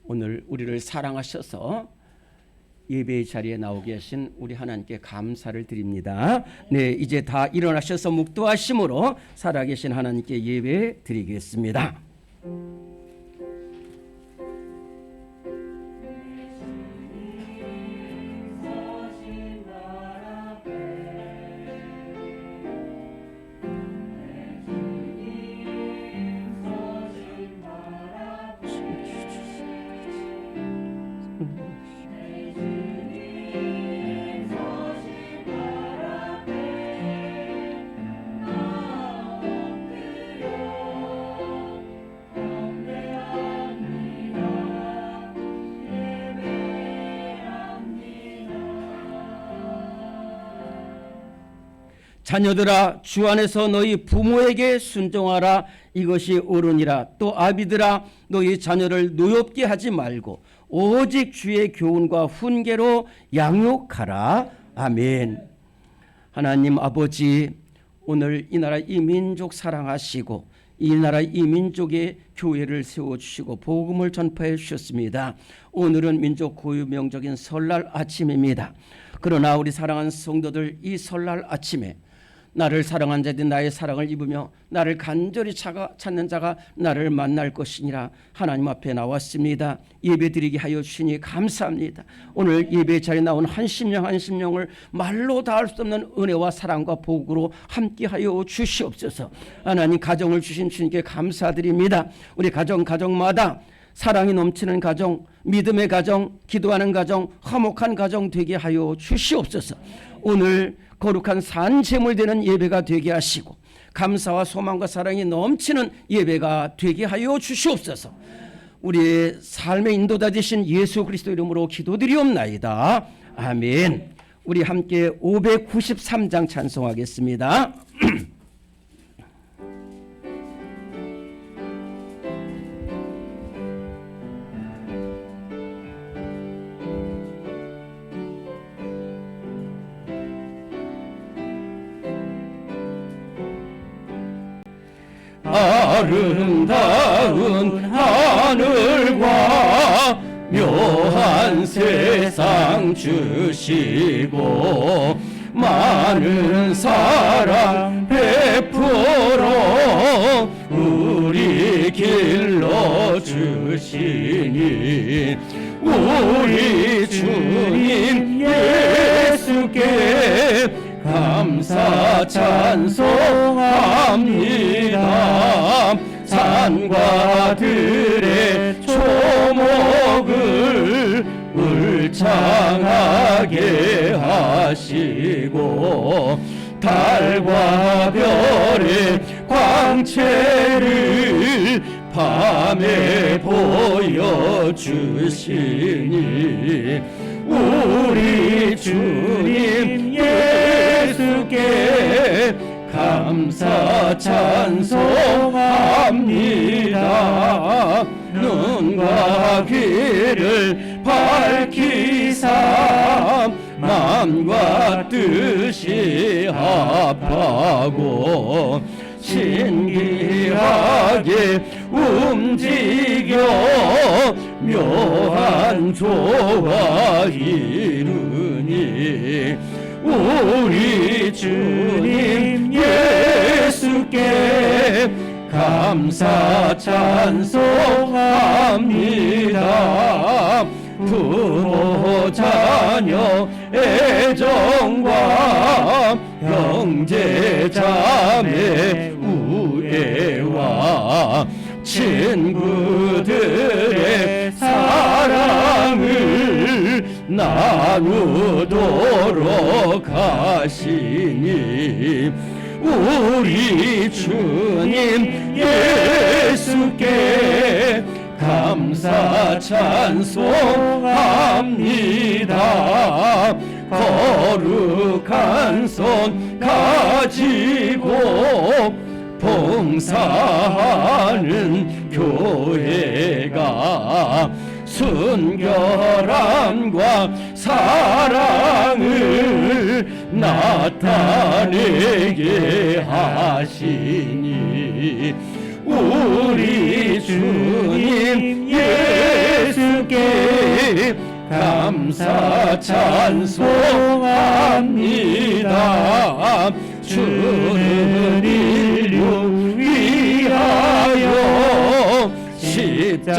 오늘 우리를 사랑하셔서 예배의 자리에 나오게 하신 우리 하나님께 감사를 드립니다. 네, 이제 다 일어나셔서 묵도하심으로 살아계신 하나님께 예배 드리겠습니다. 자녀들아, 주 안에서 너희 부모에게 순종하라. 이것이 옳으니라. 또 아비들아, 너희 자녀를 노엽게 하지 말고 오직 주의 교훈과 훈계로 양육하라. 아멘. 하나님 아버지, 오늘 이 나라 이 민족 사랑하시고 이 나라 이 민족의 교회를 세워주시고 복음을 전파해 주셨습니다. 오늘은 민족 고유 명절인 설날 아침입니다. 그러나 우리 사랑하는 성도들, 이 설날 아침에 나를 사랑한 자들이 나의 사랑을 입으며 나를 간절히 찾는 자가 나를 만날 것이니라. 하나님 앞에 나왔습니다. 예배드리게 하여 주시니 감사합니다. 오늘 예배 자리에 나온 한 심령 한 심령을 말로 다 할 수 없는 은혜와 사랑과 복으로 함께하여 주시옵소서. 하나님, 가정을 주신 주님께 감사드립니다. 우리 가정마다 사랑이 넘치는 가정, 믿음의 가정, 기도하는 가정, 화목한 가정 되게 하여 주시옵소서. 오늘 거룩한 산제물 되는 예배가 되게 하시고 감사와 소망과 사랑이 넘치는 예배가 되게 하여 주시옵소서. 우리의 삶의 인도자 되신 예수 그리스도 이름으로 기도드리옵나이다. 아멘. 우리 함께 593장 찬송하겠습니다. 아름다운 하늘과 묘한 세상 주시고 많은 사랑 베풀어 우리 길러 주시니 우리 주님 예수께 감사 찬송합니다. 산과 들의 초목을 울창하게 하시고 달과 별의 광채를 밤에 보여주시니 우리 주님 예수께 감사 찬송합니다. 눈과 귀를 밝히사 마음과 뜻이 합하고 신기하게 움직여 묘한 조화 이루니 우리 주님 예수께 감사 찬송합니다. 부모 자녀 애정과 형제 자매 우애와 친구들의 사랑을 나누도록 하시니 우리 주님 예수께 감사 찬송합니다. 거룩한 손 가지고 봉사하는 교회가 순결함과 사랑을 나타내게 하시니 우리 주님 예수 감사 찬송합니다. 주는 인류 위하여 십자가에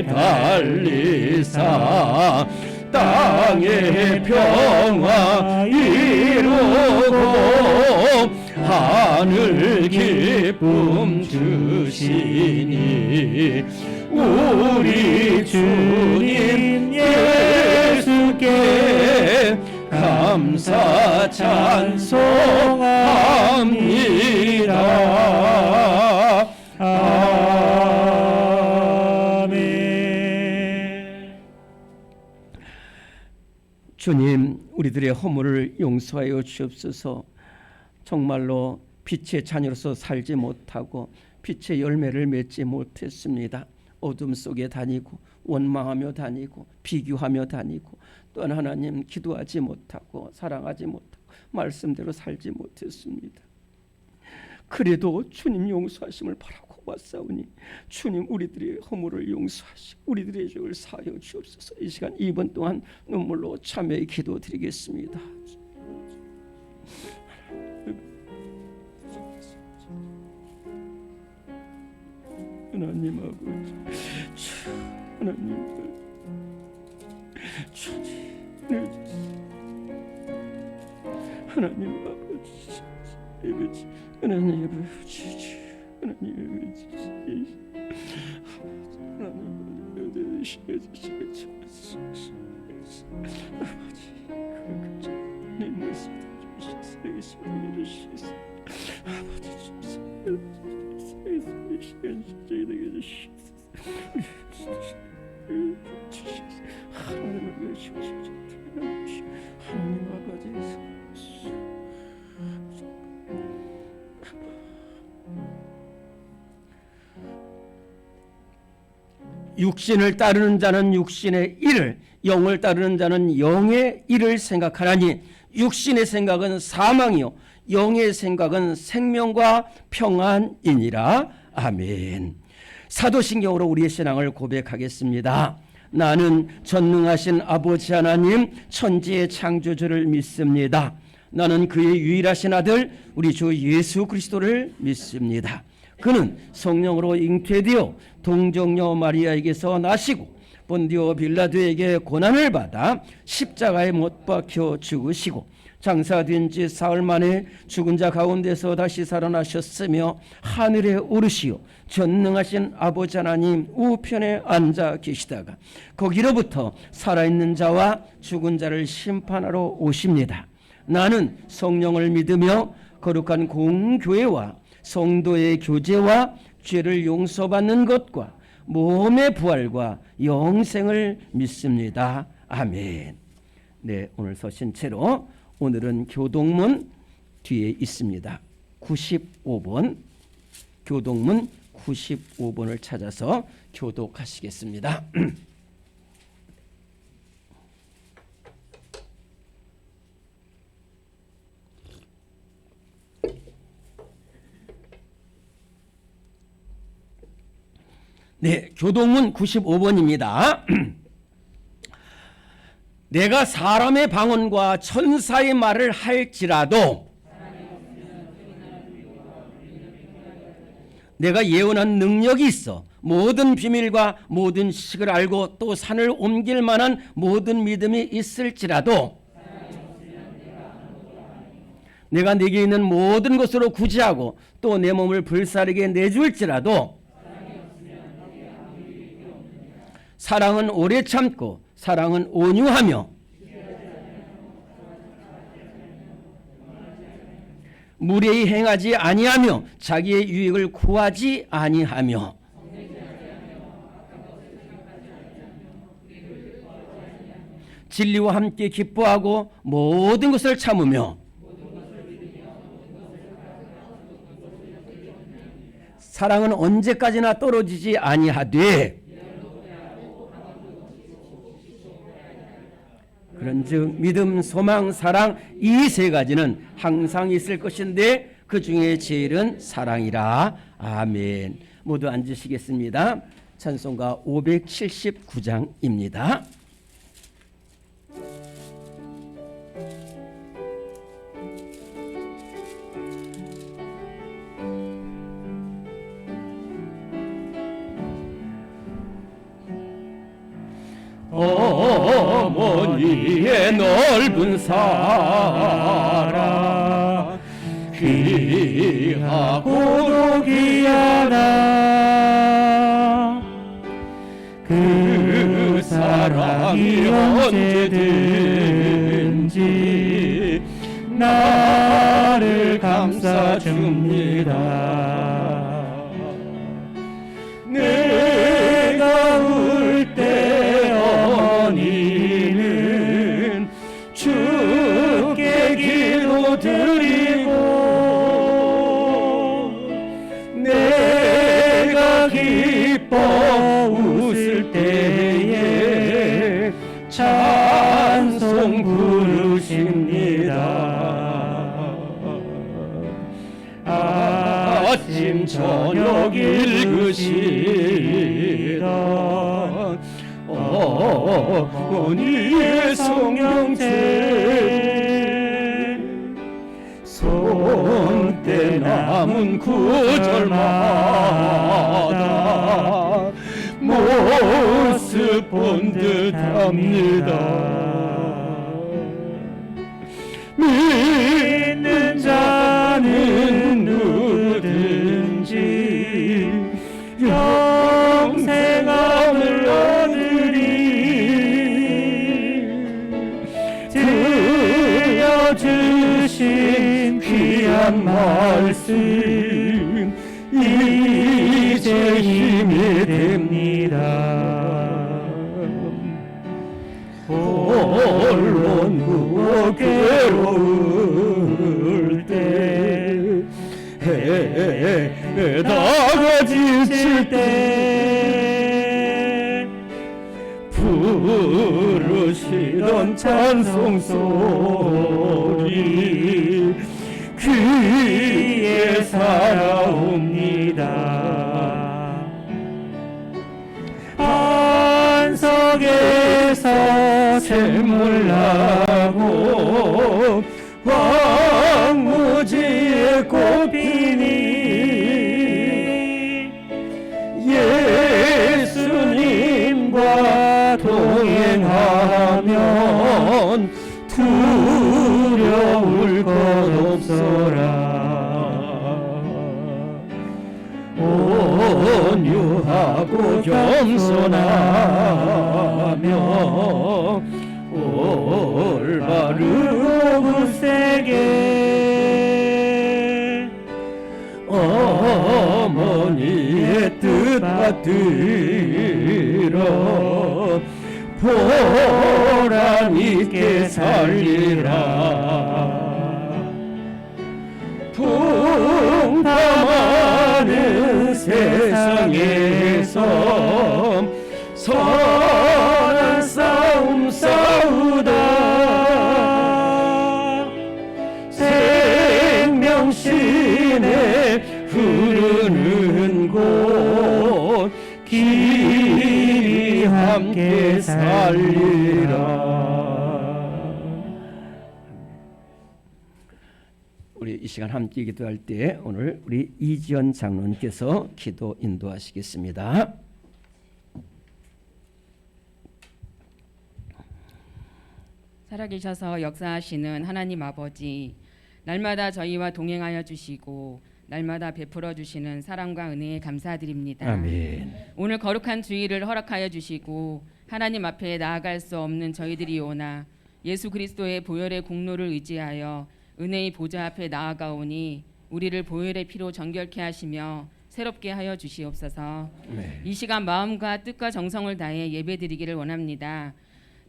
달리사 땅의 평화 이루고 하늘 기쁨 주시니 우리 주님 예수께 감사 찬송합니다. 아멘. 주님, 우리들의 허물을 용서하여 주옵소서. 정말로 빛의 자녀로서 살지 못하고 빛의 열매를 맺지 못했습니다. 어둠 속에 다니고 원망하며 다니고 비교하며 다니고 또한 하나님 기도하지 못하고 사랑하지 못하고 말씀대로 살지 못했습니다. 그래도 주님 용서하심을 바라고 왔사오니 주님 우리들의 허물을 용서하시고 우리들의 죄를 사하여 주옵소서. 이 시간 2분 동안 눈물로 참여의 기도 드리겠습니다. 하나님 아버지, 하나님 주님, 하나님 아버지, 하나님 아버지, 하나님 아버지, 내 말씀 주시옵소서. 아버지 하나님 아버지 육신을 따르는 자는 육신의 일을, 영을 따르는 자는 영의 일을 생각하나니 육신의 생각은 사망이요 영의 생각은 생명과 평안이니라. 아멘. 사도신경으로 우리의 신앙을 고백하겠습니다. 나는 전능하신 아버지 하나님 천지의 창조주를 믿습니다. 나는 그의 유일하신 아들 우리 주 예수 그리스도를 믿습니다. 그는 성령으로 잉태되어 동정녀 마리아에게서 나시고 본디오 빌라도에게 고난을 받아 십자가에 못 박혀 죽으시고 장사된 지 사흘 만에 죽은 자 가운데서 다시 살아나셨으며 하늘에 오르시어 전능하신 아버지 하나님 우편에 앉아 계시다가 거기로부터 살아있는 자와 죽은 자를 심판하러 오십니다. 나는 성령을 믿으며 거룩한 공교회와 성도의 교제와 죄를 용서받는 것과 몸의 부활과 영생을 믿습니다. 아멘. 네, 오늘 서신 채로 오늘은 교동문 뒤에 있습니다. 95번 교동문 95번을 찾아서 교독하시겠습니다. 네, 교동문 95번입니다. 내가 사람의 방언과 천사의 말을 할지라도 내가 예언한 능력이 있어 모든 비밀과 모든 지식을 알고 또 산을 옮길 만한 모든 믿음이 있을지라도 내가 네게 있는 모든 것으로 구제하고 또 내 몸을 불사르게 내줄지라도 사랑은 오래 참고 사랑은 온유하며 무례히 행하지 아니하며 자기의 유익을 구하지 아니하며 진리와 함께 기뻐하고 모든 것을 참으며 사랑은 언제까지나 떨어지지 아니하되 그런즉 믿음, 소망, 사랑 이 세 가지는 항상 있을 것인데 그 중에 제일은 사랑이라. 아멘. 모두 앉으시겠습니다. 찬송가 579장입니다. 어머니의 넓은 사랑 귀하고도 귀하다. 그 사랑이 언제든지 나를 감싸줍니다. 내가 울 때 어머니는 주께 기도드리고, 내가 기뻐 웃을 때에 찬송 부르십니다. 아침 저녁 읽으시던 어머니의 성경책, 손때 남은 구절마다 모습 본 듯합니다. 믿는 자는 누구든지 영생함을 얻으리. 들려주신 귀한 말씀 이제 힘이 됩니다. 홀로 누워 괴로울 때, 해다가 지칠 때 부르시던 찬송 소리 귀에 살아옵니다. 반석에서 샘물 나고 황무지에 꽃 피니 예수님과 동행하면 두려울 것 없어라. 온유하고 겸손하며 올바르고 굳세게 어머니의 뜻 받들어 보람 있게 살리라. 풍파많은 세상에서 선한 싸움 싸우다 생명신에 흐르는 곳 길이 함께 살리라. 우리 이 시간 함께 기도할 때 오늘 우리 이지연 장로님께서 기도 인도하시겠습니다. 살아계셔서 역사하시는 하나님 아버지, 날마다 저희와 동행하여 주시고 날마다 베풀어 주시는 사랑과 은혜에 감사드립니다. 아멘. 오늘 거룩한 주일을 허락하여 주시고 하나님 앞에 나아갈 수 없는 저희들이오나 예수 그리스도의 보혈의 공로를 의지하여 은혜의 보좌 앞에 나아가오니 우리를 보혈의 피로 정결케 하시며 새롭게 하여 주시옵소서. 네. 이 시간 마음과 뜻과 정성을 다해 예배드리기를 원합니다.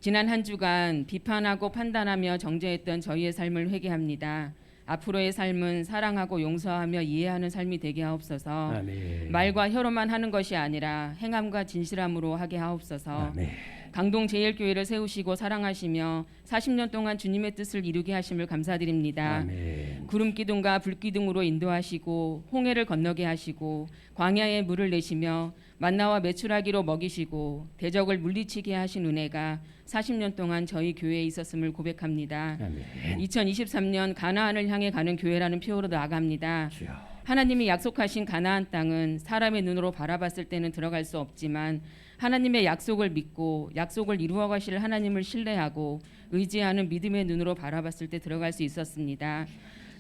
지난 한 주간 비판하고 판단하며 정죄했던 저희의 삶을 회개합니다. 앞으로의 삶은 사랑하고 용서하며 이해하는 삶이 되게 하옵소서. 아멘. 말과 혀로만 하는 것이 아니라 행함과 진실함으로 하게 하옵소서. 아멘. 강동 제일교회를 세우시고 사랑하시며 40년 동안 주님의 뜻을 이루게 하심을 감사드립니다. 아멘. 구름 기둥과 불 기둥으로 인도하시고 홍해를 건너게 하시고 광야에 물을 내시며 만나와 메추라기로 먹이시고 대적을 물리치게 하신 은혜가 40년 동안 저희 교회에 있었음을 고백합니다. 아멘. 2023년 가나안을 향해 가는 교회라는 표어로 나아갑니다. 주여. 하나님이 약속하신 가나안 땅은 사람의 눈으로 바라봤을 때는 들어갈 수 없지만 하나님의 약속을 믿고 약속을 이루어 가실 하나님을 신뢰하고 의지하는 믿음의 눈으로 바라봤을 때 들어갈 수 있었습니다.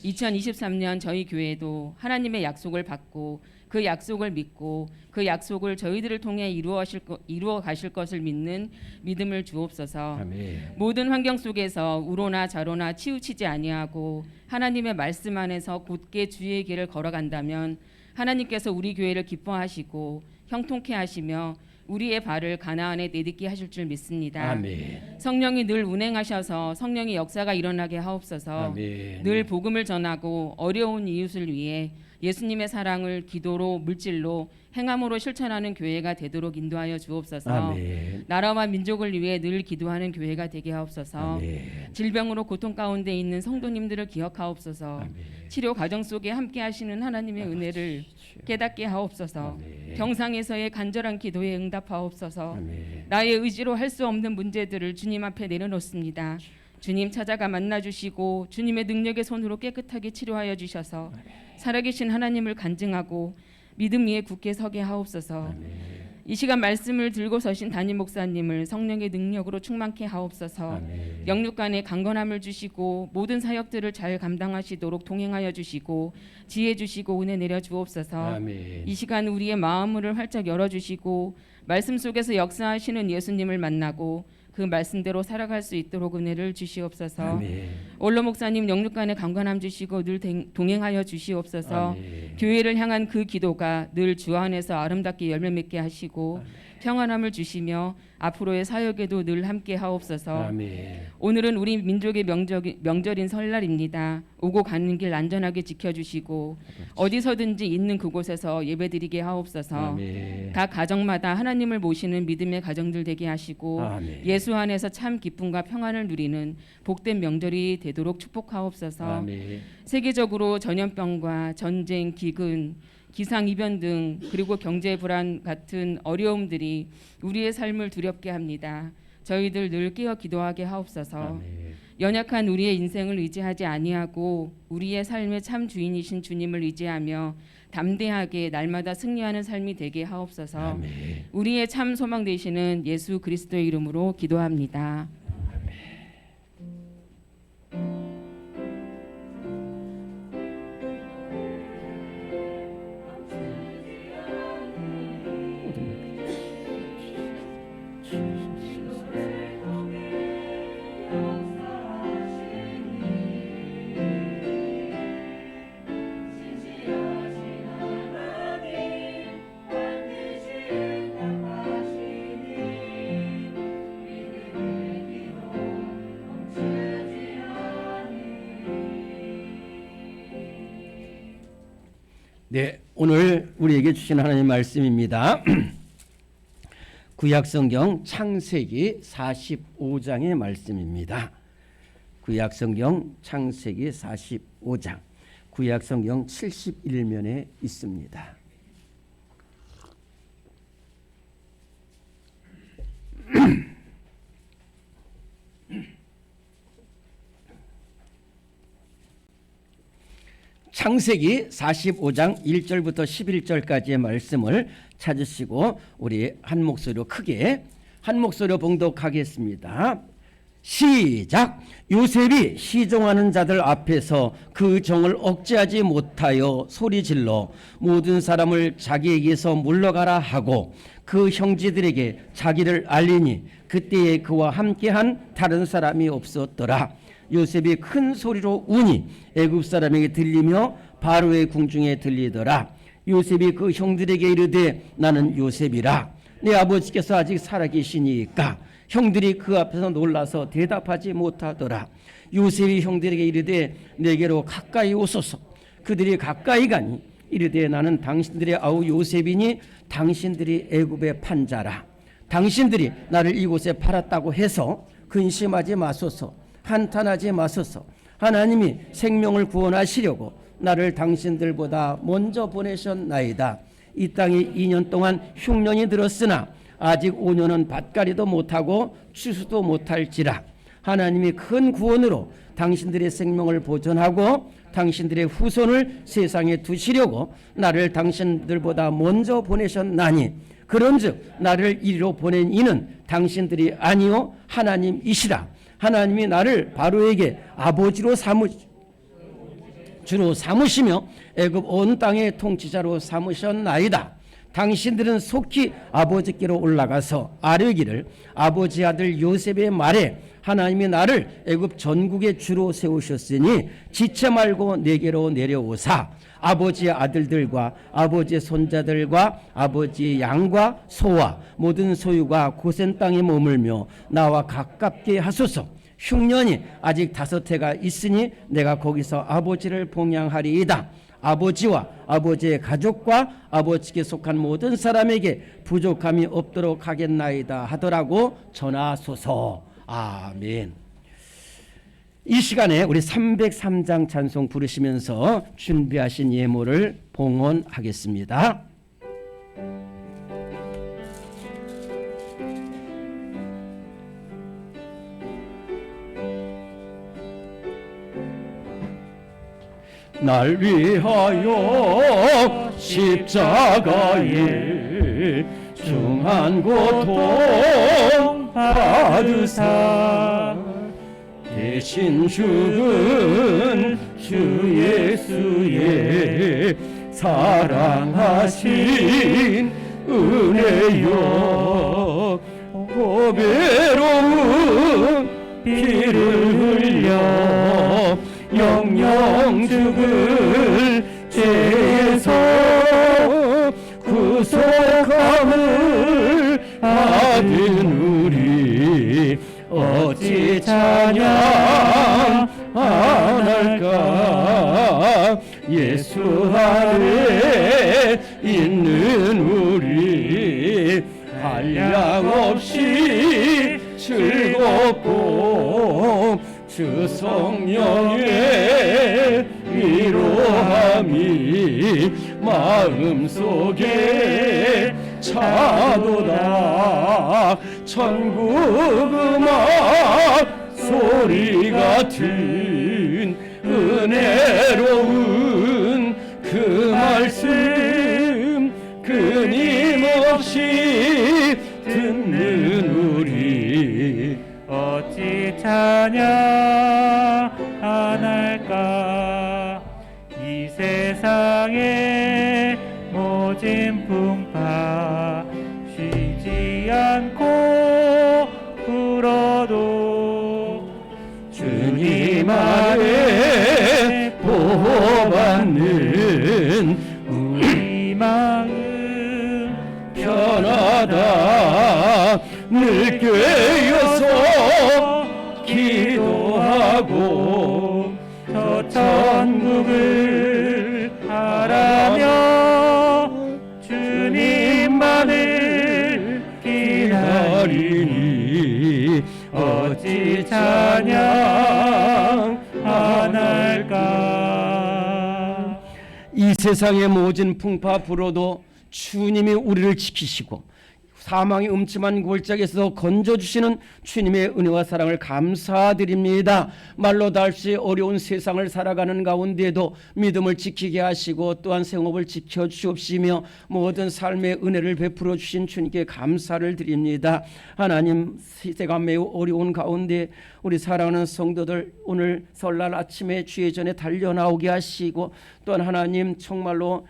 2023년 저희 교회도 하나님의 약속을 받고 그 약속을 믿고 그 약속을 저희들을 통해 이루어 가실 것을 믿는 믿음을 주옵소서. 아멘. 모든 환경 속에서 우로나 좌로나 치우치지 아니하고 하나님의 말씀 안에서 곧게 주의 길을 걸어간다면 하나님께서 우리 교회를 기뻐하시고 형통케 하시며 우리의 발을 가나안에 내딛게 하실 줄 믿습니다. 아멘. 성령이 늘 운행하셔서 성령의 역사가 일어나게 하옵소서. 아멘. 늘 복음을 전하고 어려운 이웃을 위해 예수님의 사랑을 기도로 물질로 행함으로 실천하는 교회가 되도록 인도하여 주옵소서. 아멘. 나라와 민족을 위해 늘 기도하는 교회가 되게 하옵소서. 아멘. 질병으로 고통 가운데 있는 성도님들을 기억하옵소서. 아멘. 치료 과정 속에 함께 하시는 하나님의 은혜를 깨닫게 하옵소서. 아멘. 병상에서의 간절한 기도에 응답하옵소서. 아멘. 나의 의지로 할 수 없는 문제들을 주님 앞에 내려놓습니다. 주님 찾아가 만나주시고 주님의 능력의 손으로 깨끗하게 치료하여 주셔서 살아계신 하나님을 간증하고 믿음 위에 굳게 서게 하옵소서. 아멘. 이 시간 말씀을 들고 서신 담임 목사님을 성령의 능력으로 충만케 하옵소서. 아멘. 영육간에 강건함을 주시고 모든 사역들을 잘 감당하시도록 동행하여 주시고 지혜 주시고 은혜 내려 주옵소서. 아멘. 이 시간 우리의 마음을 활짝 열어주시고 말씀 속에서 역사하시는 예수님을 만나고 그 말씀대로 살아갈 수 있도록 은혜를 주시옵소서. 아멘. 원로 목사님 영육간에 강건함 주시고 늘 동행하여 주시옵소서. 아멘. 교회를 향한 그 기도가 늘 주 안에서 아름답게 열매 맺게 하시고 평안함을 주시며 앞으로의 사역에도 늘 함께 하옵소서. 아멘. 오늘은 우리 민족의 명절인 설날입니다. 오고 가는 길 안전하게 지켜주시고 어디서든지 있는 그곳에서 예배드리게 하옵소서. 아멘. 각 가정마다 하나님을 모시는 믿음의 가정들 되게 하시고 아멘. 예수 안에서 참 기쁨과 평안을 누리는 복된 명절이 되도록 축복하옵소서. 아멘. 세계적으로 전염병과 전쟁, 기근, 기상이변 등 그리고 경제 불안 같은 어려움들이 우리의 삶을 두렵게 합니다. 저희들 늘 깨어 기도하게 하옵소서. 아멘. 연약한 우리의 인생을 의지하지 아니하고 우리의 삶의 참 주인이신 주님을 의지하며 담대하게 날마다 승리하는 삶이 되게 하옵소서. 아멘. 우리의 참 소망 되시는 예수 그리스도의 이름으로 기도합니다. 네, 오늘 우리에게 주신 하나님 말씀입니다. 구약성경 창세기 45장의 말씀입니다. 구약성경 창세기 45장, 구약성경 71면에 있습니다. 창세기 45장 1절부터 11절까지의 말씀을 찾으시고 우리 한 목소리로 크게 한 목소리로 봉독하겠습니다. 시작. 요셉이 시종하는 자들 앞에서 그 정을 억제하지 못하여 소리질러 모든 사람을 자기에게서 물러가라 하고 그 형제들에게 자기를 알리니 그때에 그와 함께한 다른 사람이 없었더라. 요셉이 큰 소리로 우니 애굽 사람에게 들리며 바로의 궁중에 들리더라. 요셉이 그 형들에게 이르되 나는 요셉이라. 내 아버지께서 아직 살아계시니까. 형들이 그 앞에서 놀라서 대답하지 못하더라. 요셉이 형들에게 이르되 내게로 가까이 오소서. 그들이 가까이 가니 이르되 나는 당신들의 아우 요셉이니 당신들이 애굽의 판자라. 당신들이 나를 이곳에 팔았다고 해서 근심하지 마소서. 한탄하지 마소서. 하나님이 생명을 구원하시려고 나를 당신들보다 먼저 보내셨나이다. 이 땅에 2년 동안 흉년이 들었으나 아직 5년은 밭갈이도 못하고 추수도 못할지라. 하나님이 큰 구원으로 당신들의 생명을 보존하고 당신들의 후손을 세상에 두시려고 나를 당신들보다 먼저 보내셨나니, 그런즉 나를 이리로 보낸 이는 당신들이 아니요 하나님이시라. 하나님이 나를 바로에게 아버지로 주로 삼으시며 애굽 온 땅의 통치자로 삼으셨나이다. 당신들은 속히 아버지께로 올라가서 아뢰기를, 아버지 아들 요셉의 말에 하나님이 나를 애굽 전국의 주로 세우셨으니 지체 말고 내게로 내려오사 아버지의 아들들과 아버지의 손자들과 아버지의 양과 소와 모든 소유가 고센 땅에 머물며 나와 가깝게 하소서. 흉년이 아직 5해가 있으니 내가 거기서 아버지를 봉양하리이다. 아버지와 아버지의 가족과 아버지께 속한 모든 사람에게 부족함이 없도록 하겠나이다 하더라고 전하소서. 아멘. 이 시간에 우리 303장 찬송 부르시면서 준비하신 예물을 봉헌하겠습니다. 날 위하여 십자가에 중한 고통 받으사 대신 죽은 주 예수의 사랑하신 은혜여, 고배로운 피를 흘려 영영 죽을 죄에서 구속함을 받은 우리 어찌 찬양할까. 예수 안에 있는 우리 한량없이 즐겁고 주 성령의 위로함이 마음속에 차도다. 천국 음악 소리 같은 은혜로운 그 말씀 끊임없이 듣는 우리 어찌 찬양 안 할까. 이 세상에 모진 풍파 쉬지 않고 불어도 주님 안에 보호받는 우리 마음 편하다. 늘 깨어서 기도하고 저 천국을 바라며 주님만을 기다리니 어찌 찬양 안 할까. 이 세상의 모진 풍파 불어도 주님이 우리를 지키시고 사망의 음침한 골짜기에서 건져주시는 주님의 은혜와 사랑을 감사드립니다. 말로 다 할 수 어려운 세상을 살아가는 가운데에도 믿음을 지키게 하시고 또한 생업을 지켜주옵시며 모든 삶의 은혜를 베풀어 주신 주님께 감사를 드립니다. 하나님, 시대가 매우 어려운 가운데 우리 사랑하는 성도들 오늘 설날 아침에 주의 전에 달려나오게 하시고, 또한 하나님 정말로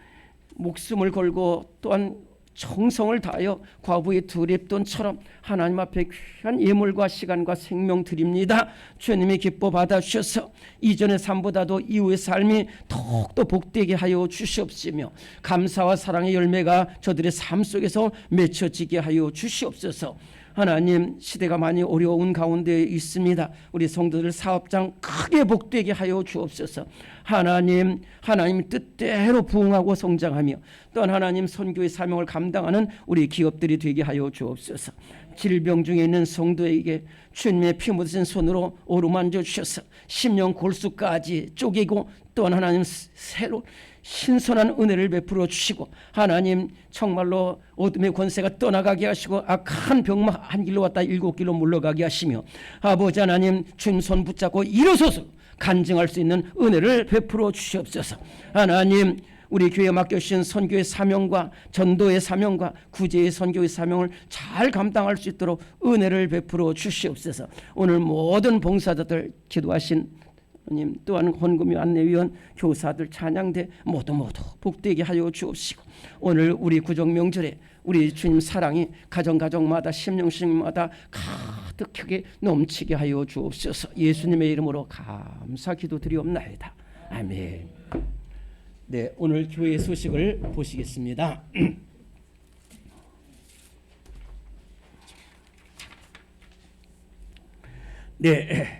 목숨을 걸고 또한 정성을 다하여 과부의 두 랩돈처럼 하나님 앞에 귀한 예물과 시간과 생명 드립니다. 주님이 기뻐 받아주셔서 이전의 삶보다도 이후의 삶이 더욱더 복되게 하여 주시옵시며 감사와 사랑의 열매가 저들의 삶 속에서 맺혀지게 하여 주시옵소서. 하나님, 시대가 많이 어려운 가운데 있습니다. 우리 성도들 사업장 크게 복되게 하여 주옵소서. 하나님 뜻대로 부흥하고 성장하며 또한 하나님 선교의 사명을 감당하는 우리 기업들이 되게 하여 주옵소서. 질병 중에 있는 성도에게 주님의 피 묻으신 손으로 어루만져 주셔서 심령 골수까지 쪼개고 또한 하나님 새로 신선한 은혜를 베풀어 주시고 하나님 정말로 어둠의 권세가 떠나가게 하시고 악한 병마 한 길로 왔다 7길로 물러가게 하시며 아버지 하나님 주님 손 붙잡고 일어서서 간증할 수 있는 은혜를 베풀어 주시옵소서. 하나님 우리 교회에 맡겨주신 선교의 사명과 전도의 사명과 구제의 선교의 사명을 잘 감당할 수 있도록 은혜를 베풀어 주시옵소서. 오늘 모든 봉사자들 기도하신 하나님 또한 헌금위 안내위원 교사들 찬양대 모두 복되게 하여 주옵시고 오늘 우리 구정명절에 우리 주님 사랑이 가정마다 심령마다 가득하게 넘치게 하여 주옵소서. 예수님의 이름으로 감사 기도드리옵나이다. 아멘. 네, 오늘 교회 소식을 보시겠습니다. 네.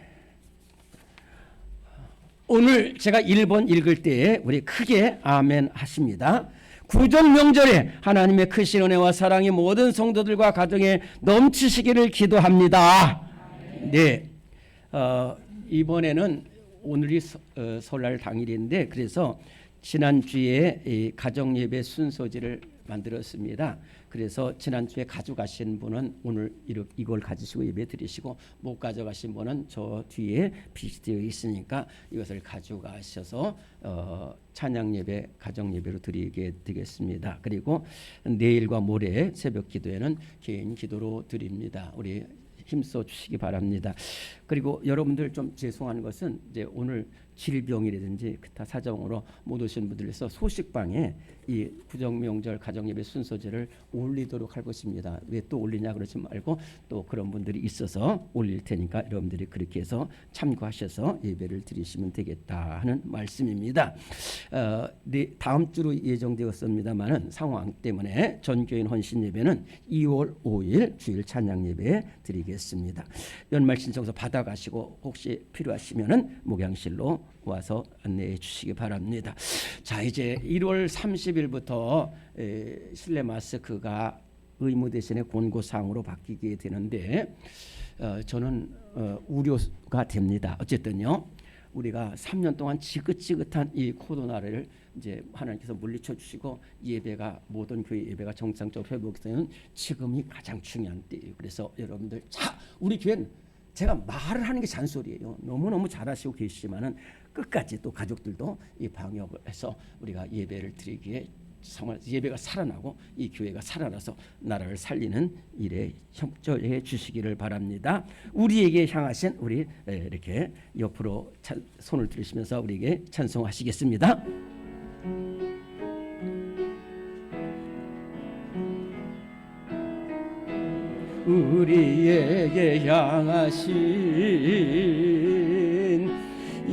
오늘 제가 1번 읽을 때 우리 크게 아멘 하십니다. 구정 명절에 하나님의 크신 은혜와 사랑이 모든 성도들과 가정에 넘치시기를 기도합니다. 네, 이번에는 오늘이 설날 당일인데 그래서 지난주에 이 가정예배 순서지를 만들었습니다. 그래서 지난주에 가져가신 분은 오늘 이걸 가지시고 예배 드리시고 못 가져가신 분은 저 뒤에 비치되어 있으니까 이것을 가져가셔서 찬양예배 가정예배로 드리게 되겠습니다. 그리고 내일과 모레 새벽 기도에는 개인 기도로 드립니다. 우리 힘써 주시기 바랍니다. 그리고 여러분들 좀 죄송한 것은 이제 오늘 질병이라든지 기타 사정으로 못 오신 분들에서 소식방에 이 구정명절 가정예배 순서제를 올리도록 할 것입니다. 왜 또 올리냐 그러지 말고 또 그런 분들이 있어서 올릴 테니까 여러분들이 그렇게 해서 참고하셔서 예배를 드리시면 되겠다 하는 말씀입니다. 다음 주로 예정되었습니다만은 상황 때문에 전교인 헌신 예배는 2월 5일 주일 찬양 예배 드리겠습니다. 연말 신청서 받아가시고 혹시 필요하시면은 목양실로 와서 안내해 주시기 바랍니다. 자, 이제 1월 30일부터 실내 마스크가 의무 대신에 권고사항으로 바뀌게 되는데 저는 우려가 됩니다. 어쨌든요, 우리가 3년 동안 지긋지긋한 이 코로나를 이제 하나님께서 물리쳐 주시고 예배가 모든 교회 예배가 정상적으로 회복되는 지금이 가장 중요한 때예요. 그래서 여러분들 우리 교회는 제가 말을 하는 게 잔소리예요. 너무너무 잘하시고 계시지만은 끝까지 또 가족들도 이 방역을 해서 우리가 예배를 드리기에 정말 예배가 살아나고 이 교회가 살아나서 나라를 살리는 일에 협조해 주시기를 바랍니다. 우리에게 향하신 우리 이렇게 옆으로 손을 들으시면서 우리에게 찬송하시겠습니다. 우리에게 향하신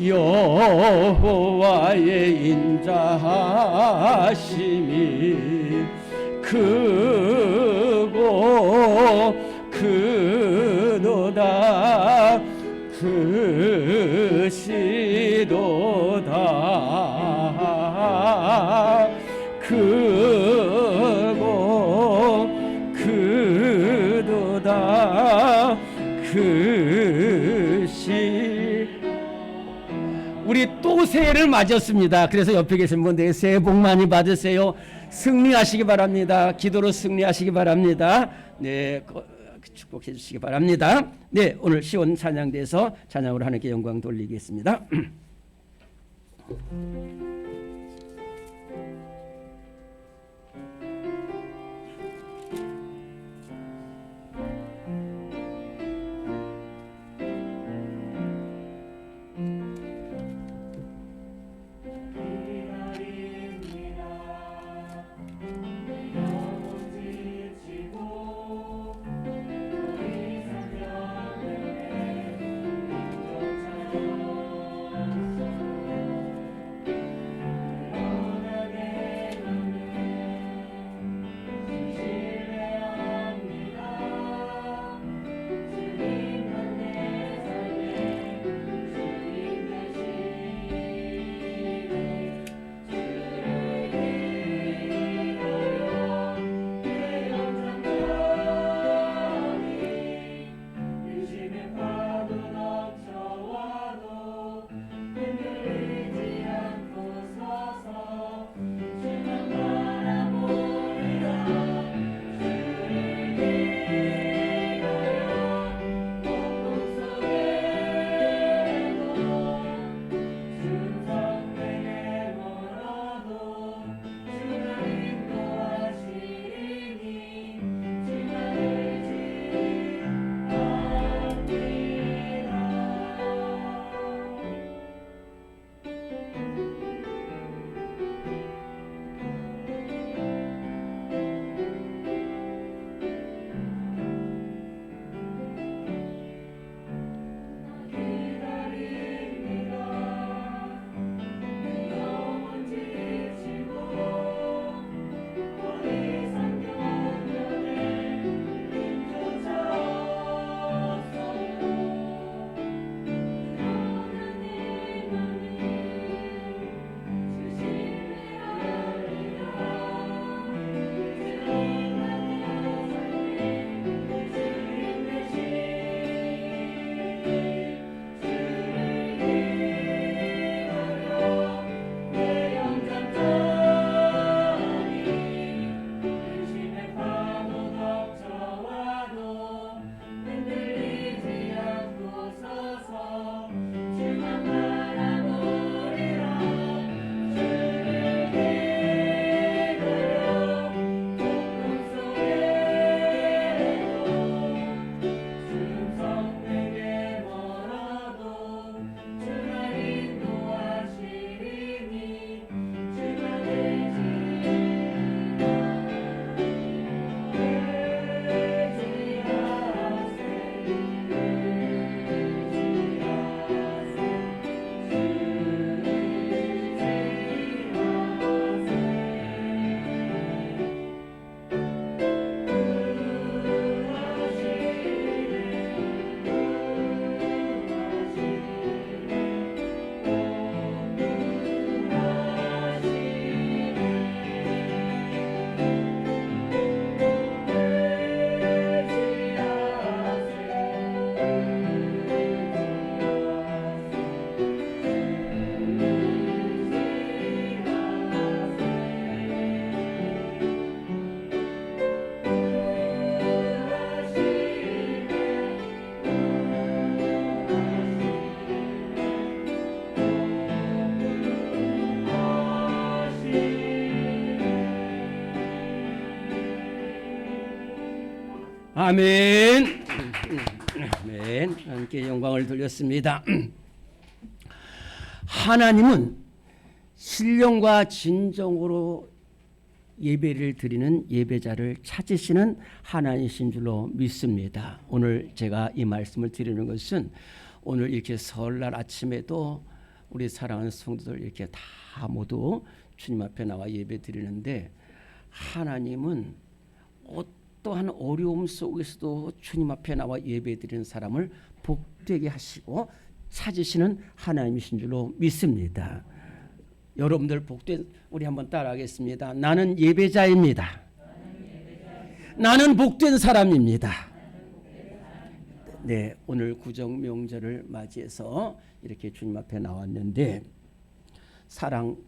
여호와의 인자하심이 크고 크도다 크시도다 크고 크도다 우리 또 새해를 맞았습니다. 그래서 옆에 계신 분들 새해 복 많이 받으세요. 승리하시기 바랍니다. 기도로 승리하시기 바랍니다. 네, 축복해 주시기 바랍니다. 네, 오늘 시온 찬양대에서 찬양으로 하나님께 영광 돌리겠습니다. 아멘. 아멘. 함께 영광을 돌렸습니다. 하나님은 신령과 진정으로 예배를 드리는 예배자를 찾으시는 하나님이신 줄로 믿습니다. 오늘 제가 이 말씀을 드리는 것은 오늘 이렇게 설날 아침에도 우리 사랑하는 성도들 이렇게 다 모두 주님 앞에 나와 예배 드리는데, 하나님은 어떠한 어려움 속에서도 주님 앞에 나와 예배 드리는 사람을 복되게 하시고 찾으시는 하나님이신 줄로 믿습니다. 여러분들 복된, 우리 한번 따라하겠습니다. 나는 예배자입니다. 나는 복된 사람입니다. 네, 오늘 구정 명절을 맞이해서 이렇게 주님 앞에 나왔는데, 사랑과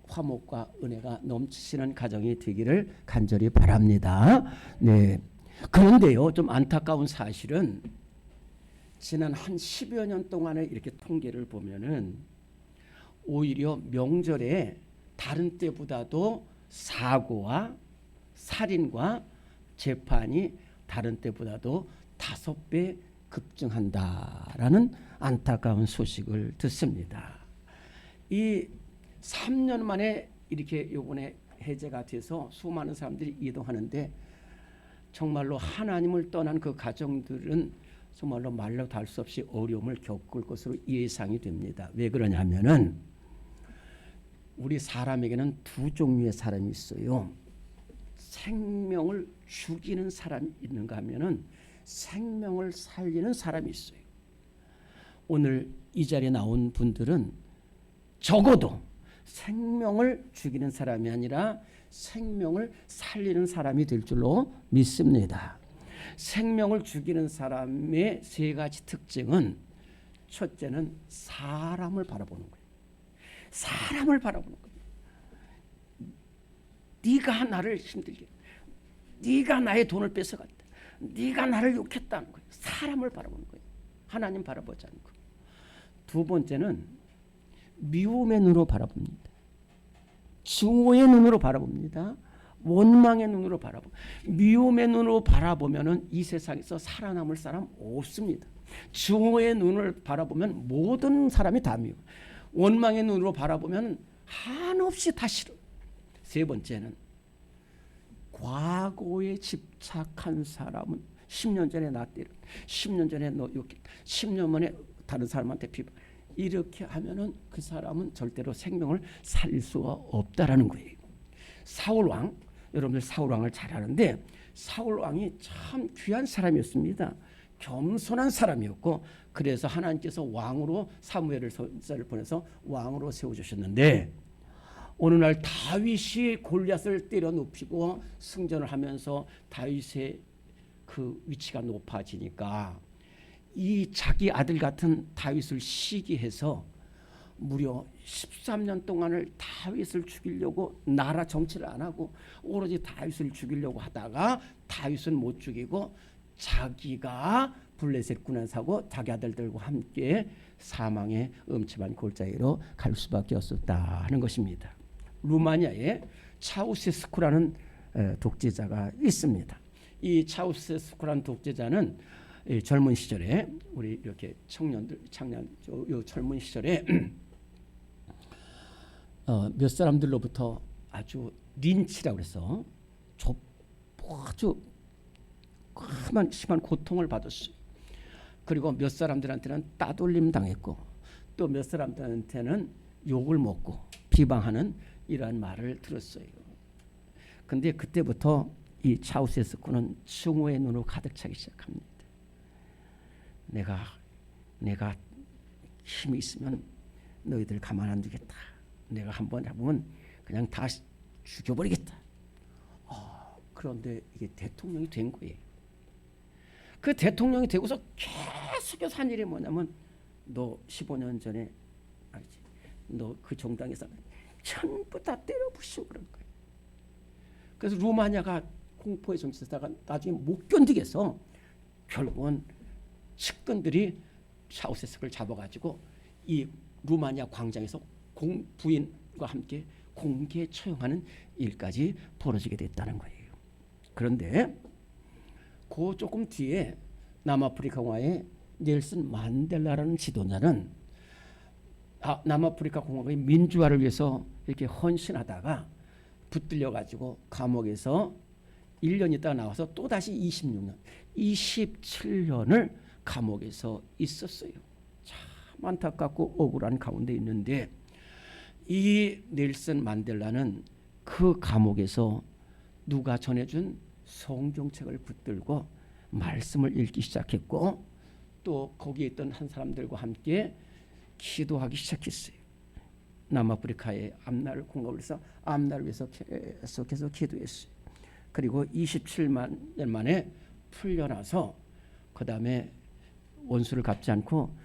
화목과 은혜가 넘치시는 가정이 되기를 간절히 바랍니다. 네. 그런데요, 좀 안타까운 사실은 지난 한 10여 년 동안에 이렇게 통계를 보면은 오히려 명절에 다른 때보다도 사고와 살인과 재판이 다른 때보다도 5배 급증한다라는 안타까운 소식을 듣습니다. 이 3년 만에 이렇게 요번에 해제가 돼서 수많은 사람들이 이동하는데, 정말로 하나님을 떠난 그 가정들은 정말로 말로 다 할 수 없이 어려움을 겪을 것으로 예상이 됩니다. 왜 그러냐면은 우리 사람에게는 두 종류의 사람이 있어요. 생명을 죽이는 사람이 있는가 하면은 생명을 살리는 사람이 있어요. 오늘 이 자리에 나온 분들은 적어도 생명을 죽이는 사람이 아니라 생명을 살리는 사람이 될 줄로 믿습니다. 생명을 죽이는 사람의 세 가지 특징은, 첫째는 사람을 바라보는 거예요. 사람을 바라보는 거예요. 네가 나를 힘들게, 네가 나의 돈을 뺏어갔다, 네가 나를 욕했다는 거예요. 사람을 바라보는 거예요. 하나님 바라보지 않고. 두 번째는 미움의 눈으로 바라봅니다. 증오의 눈으로 바라봅니다. 원망의 눈으로 바라보. 미움의 눈으로 바라보면은 이 세상에서 살아남을 사람 없습니다. 증오의 눈을 바라보면 모든 사람이 다 미워. 원망의 눈으로 바라보면 한없이 다 싫어. 세 번째는 과거에 집착한 사람은 10년 전에 나 때려, 10년 전에 너 욕했다, 10년 만에 다른 사람한테 비방, 이렇게 하면은 그 사람은 절대로 생명을 살릴 수가 없다라는 거예요. 사울 왕, 여러분들 사울 왕을 잘 아는데, 사울 왕이 참 귀한 사람이었습니다. 겸손한 사람이었고, 그래서 하나님께서 왕으로 사무엘을 선지자를 보내서 왕으로 세워주셨는데, 어느 날 다윗이 골리앗을 때려 눕히고 승전을 하면서 다윗의 그 위치가 높아지니까 이 자기 아들 같은 다윗을 시기해서 무려 13년 동안을 다윗을 죽이려고 나라 정치를 안 하고 오로지 다윗을 죽이려고 하다가 다윗은 못 죽이고 자기가 블레셋 군에 사고 자기 아들들과 함께 사망의 음침한 골짜기로 갈 수밖에 없었다는 것입니다. 루마니아에 차우세스쿠라는 독재자가 있습니다. 이 차우세스쿠라는 독재자는 젊은 시절에, 우리 이렇게 청년 젊은 시절에 몇 사람들로부터 아주 린치라고 해서 아주 심한 고통을 받았어요. 그리고 몇 사람들한테는 따돌림 당했고, 또 몇 사람들한테는 욕을 먹고 비방하는 이러한 말을 들었어요. 근데 그때부터 이 차우세스쿠는 증오의 눈으로 가득 차기 시작합니다. 내가 힘이 있으면 너희들 가만 안 두겠다. 내가 한번 잡으면 그냥 다 죽여버리겠다. 그런데 이게 대통령이 된 거예요. 그 대통령이 되고서 계속해서 한 일이 뭐냐면, 너 15년 전에 알지? 너 그 정당에서 전부 다 때려 부시고 그런 거예요. 그래서 루마니아가 공포의 정치사가 나중에 못 견디겠어. 결국은 측근들이 차우세스쿠를 잡아가지고 이 루마니아 광장에서 부인과 함께 공개 처형하는 일까지 벌어지게 됐다는 거예요. 그런데 그 조금 뒤에 남아프리카 공화의 넬슨 만델라라는 지도자는 남아프리카 공화국의 민주화를 위해서 이렇게 헌신하다가 붙들려 가지고 감옥에서 1년 있다가 나와서 또 다시 26년, 27년을 감옥에서 있었어요. 참 안타깝고 억울한 가운데 있는데 이 넬슨 만델라는 그 감옥에서 누가 전해준 성경책을 붙들고 말씀을 읽기 시작했고 또 거기에 있던 한 사람들과 함께 기도하기 시작했어요. 남아프리카의 암날 공격을 해서 암날을 위해서 계속해서 기도했어요. 그리고 27년 만에 풀려나서 그 다음에 원수를 갚지 않고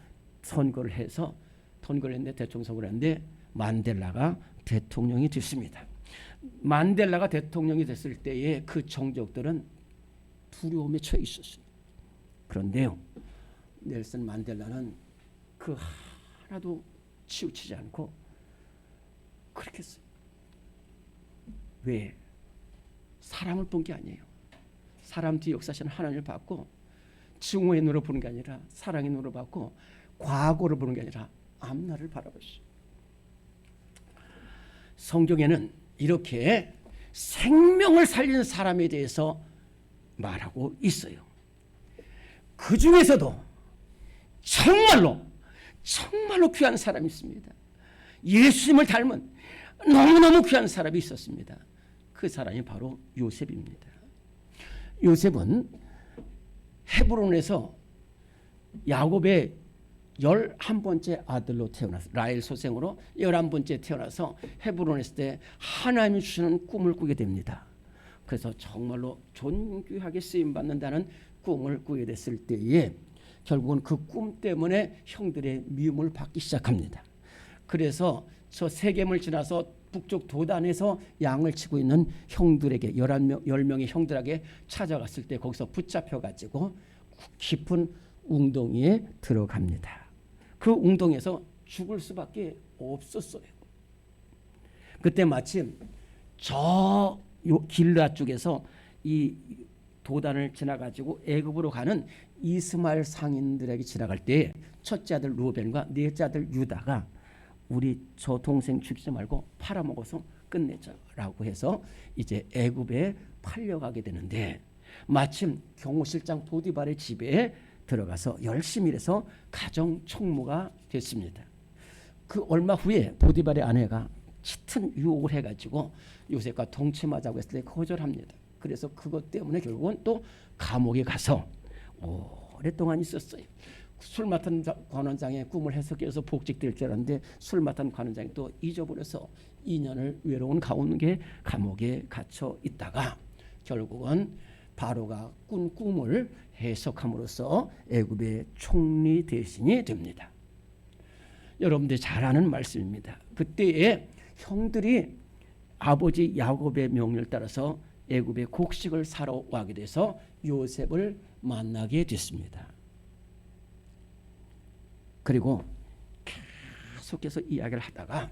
선거를 했는데 대통령 선거를 했는데 만델라가 대통령이 됐습니다. 만델라가 대통령이 됐을 때에 그 정적들은 두려움에 처해 있었어요. 그런데요, 넬슨 만델라는 그 하나도 치우치지 않고 그렇게 했어요. 왜? 사람을 본 게 아니에요. 사람 뒤에 역사하시는 하나님을 봤고 증오의 눈으로 보는 게 아니라 사랑의 눈으로 봤고 과거를 보는 게 아니라 앞날을 바라봤어요. 성경에는 이렇게 생명을 살리는 사람에 대해서 말하고 있어요. 그 중에서도 정말로 귀한 사람이 있습니다. 예수님을 닮은 너무너무 귀한 사람이 있었습니다. 그 사람이 바로 요셉입니다. 요셉은 헤브론에서 야곱의 11번째 아들로 태어나서 라헬 소생으로 11번째 태어나서 헤브론에 있을 때 하나님이 주시는 꿈을 꾸게 됩니다. 그래서 정말로 존귀하게 쓰임받는다는 꿈을 꾸게 됐을 때에 결국은 그 꿈 때문에 형들의 미움을 받기 시작합니다. 그래서 저 세겜을 지나서 북쪽 도단에서 양을 치고 있는 형들에게 10명의 형들에게 찾아갔을 때 거기서 붙잡혀가지고 깊은 웅덩이에 들어갑니다. 그 웅덩이에서 죽을 수밖에 없었어요. 그때 마침 저 길라 쪽에서 이 도단을 지나가지고 애굽으로 가는 이스마엘 상인들에게 지나갈 때 첫째 아들 루벤과 넷째 아들 유다가 우리 저 동생 죽이지 말고 팔아먹어서 끝내자라고 해서 이제 애굽에 팔려가게 되는데 마침 경호실장 보디발의 집에 들어가서 열심히 일해서 가정 총무가 됐습니다. 그 얼마 후에 보디발의 아내가 짙은 유혹을 해가지고 요셉과 동침하자고 했을 때 거절합니다. 그래서 그것 때문에 결국은 또 감옥에 가서 오랫동안 있었어요. 술 맡은 관원장의 꿈을 해석해서 복직될 줄 알았는데 술 맡은 관원장이 또 잊어버려서 2년을 외로운 가운데 감옥에 갇혀 있다가 결국은 바로가 꾼 꿈을 해석함으로써 애굽의 총리 대신이 됩니다. 여러분들 잘 아는 말씀입니다. 그때에 형들이 아버지 야곱의 명령을 따라서 애굽의 곡식을 사러 가게 돼서 요셉을 만나게 됐습니다. 그리고 계속해서 이야기를 하다가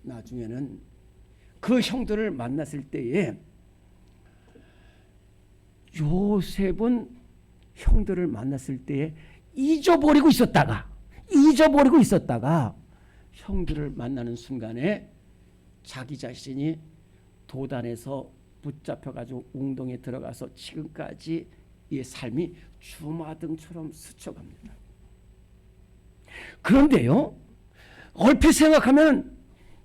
나중에는 그 형들을 만났을 때에 요셉은 형들을 만났을 때에 잊어버리고 있었다가 형들을 만나는 순간에 자기 자신이 도단에서 붙잡혀가지고 웅덩이에 들어가서 지금까지 이 삶이 주마등처럼 스쳐갑니다. 그런데요, 얼핏 생각하면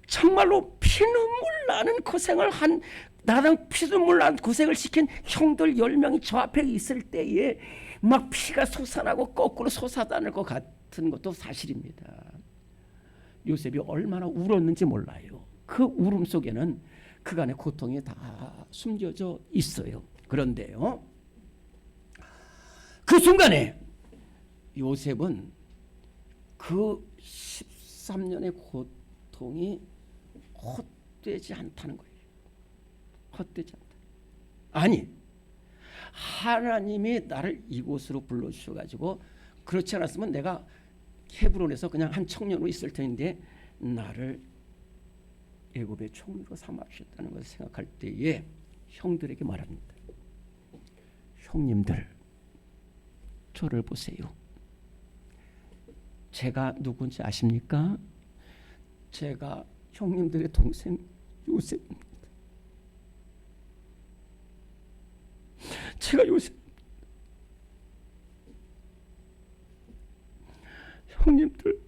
정말로 피눈물 나는 고생을 한 나랑 피눈물 나는 고생을 시킨 형들 10명이 저 앞에 있을 때에 막 피가 솟아나고 거꾸로 솟아나는 것 같은 것도 사실입니다. 요셉이 얼마나 울었는지 몰라요. 그 울음 속에는 그간의 고통이 다 숨겨져 있어요. 그런데요, 그 순간에 요셉은 그 13년의 고통이 헛되지 않다는 거예요. 헛되지 않다. 아니, 하나님이 나를 이곳으로 불러주셔가지고 그렇지 않았으면 내가 헤브론에서 그냥 한 청년으로 있을 텐데 나를 애굽의 총리로 삼아주셨다는 것을 생각할 때에 형들에게 말합니다. 형님들, 저를 보세요. 제가 누군지 아십니까? 제가 형님들의 동생 요셉입니다. 제가 요셉. 형님들,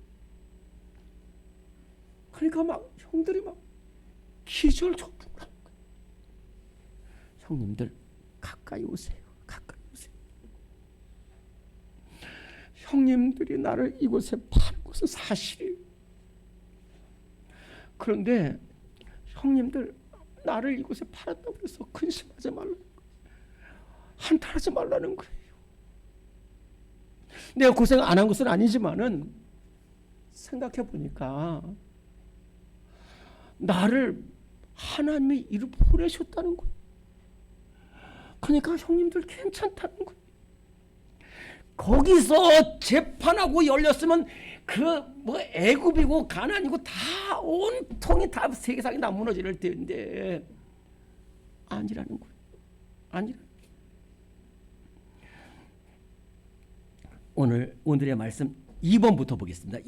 그러니까 막 형들이 막 기절초풍하는 거예요. 형님들, 가까이 오세요. 가까이 오세요. 형님들이 나를 이곳에 파는 것은 사실이에요. 그런데 형님들, 나를 이곳에 팔았다고 해서 근심하지 말라는 거예요. 한탄하지 말라는 거예요. 내가 고생 안 한 것은 아니지만은 생각해 보니까 나를 하나님이 이리 보내셨다는 거예요. 그러니까 형님들 괜찮다는 거예요. 거기서 재판하고 열렸으면 그 뭐 애굽이고 가나안이고 다 온통이 다 세상이 다 무너질 텐데 아니라는 거예요. 아니라는 거예요. 오늘의 말씀 2번부터 보겠습니다.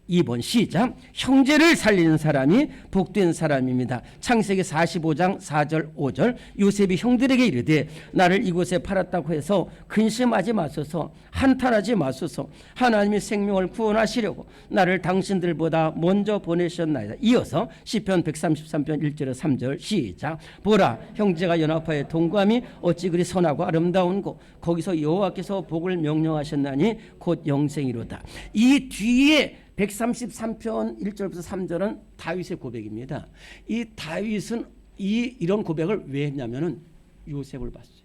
2번 시작. 형제를 살리는 사람이 복된 사람입니다. 창세기 45장 4절 5절. 요셉이 형들에게 이르되 나를 이곳에 팔았다고 해서 근심하지 마소서, 한탄하지 마소서. 하나님이 생명을 구원하시려고 나를 당신들보다 먼저 보내셨나이다. 이어서 시편 133편 1절에 3절 시작. 보라, 형제가 연합하여 동거함이 어찌 그리 선하고 아름다운고, 거기서 여호와께서 복을 명령하셨나니 곧 영생이로다. 이 뒤에 133편 1절부터 3절은 다윗의 고백입니다. 이 다윗은 이런 고백을 왜 했냐면은 요셉을 봤어요.